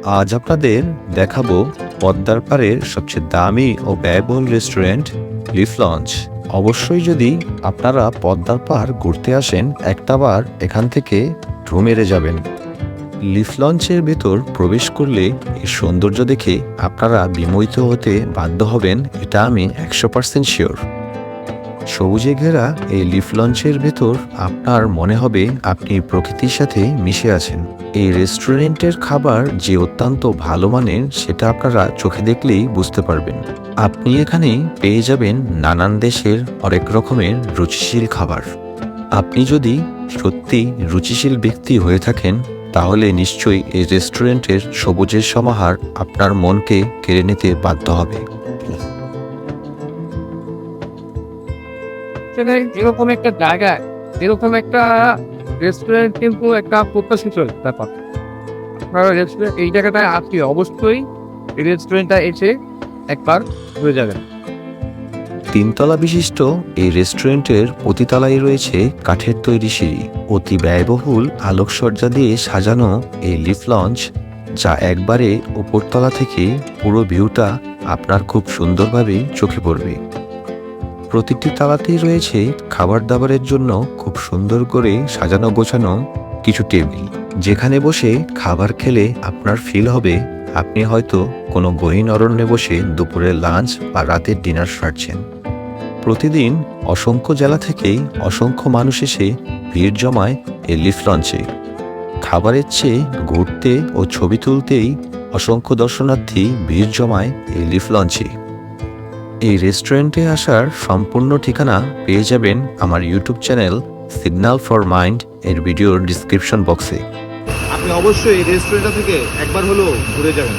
আজ আপনাদের দেখাবো পদ্মার পাড়ের সবচেয়ে দামি ও ব্যয়বহুল রেস্টুরেন্ট লিফ লঞ্চ। অবশ্যই যদি আপনারা পদ্মার পাড় ঘুরতে আসেন, একটাবার এখান থেকে ঢু মেরে যাবেন। লিফ লঞ্চের ভেতর প্রবেশ করলে এর সৌন্দর্য দেখে আপনারা বিমোহিত হতে বাধ্য হবেন, এটা আমি 100% শিওর। সবুজে ঘেরা এই লিফ লঞ্চের ভেতর আপনার মনে হবে আপনি প্রকৃতির সাথে মিশে আছেন। এই রেস্টুরেন্টের খাবার যে অত্যন্ত ভালো মানের সেটা আপনারা চোখে দেখলেই বুঝতে পারবেন। আপনি এখানে পেয়ে যাবেন নানান দেশের অনেক রকমের রুচিশীল খাবার। আপনি যদি সত্যি রুচিশীল ব্যক্তি হয়ে থাকেন তাহলে নিশ্চয়ই এই রেস্টুরেন্টের সবুজের সমাহার আপনার মনকে কেড়ে নিতে বাধ্য হবে। সেখানে এরকম একটা জায়গায় এরকম একটা রেস্টুরেন্ট কিন্তু একটা প্রত্যাশিত ব্যাপার। আপনারা রেস্টুরেন্ট এই জায়গাটায় আসলে অবশ্যই এই রেস্টুরেন্টটা এসে একবার ঘুরে যাবেন। তিনতলা বিশিষ্ট এই রেস্টুরেন্টের প্রতিতলায় রয়েছে কাঠের তৈরি সিঁড়ি। অতি ব্যয়বহুল আলোকসজ্জা দিয়ে সাজানো এই লিফ লঞ্চ, যা একবারে উপরতলা থেকে পুরো ভিউটা আপনার খুব সুন্দরভাবে চোখে পড়বে। প্রতিটি তালাতেই রয়েছে খাবার দাবারের জন্য খুব সুন্দর করে সাজানো গোছানো কিছু টেবিল, যেখানে বসে খাবার খেলে আপনার ফিল হবে আপনি হয়তো কোনো গহীন অরণ্যে বসে দুপুরের লাঞ্চ বা রাতের ডিনার সারছেন। প্রতিদিন অসংখ্য জেলা থেকেই অসংখ্য মানুষ এসে ভিড় জমায় এই লিফ লঞ্চে। খাবারের চেয়ে ঘুরতে ও ছবি তুলতেই অসংখ্য দর্শনার্থী ভিড় জমায় এই লিফ লঞ্চে। এই রেস্টুরেন্টে আসার সম্পূর্ণ ঠিকানা পেয়ে যাবেন আমার YouTube channel signal for mind এর ভিডিওর ডিসক্রিপশন বক্সে। আপনি অবশ্যই এই রেস্টুরেন্টটা থেকে একবার হলেও ঘুরে যাবেন।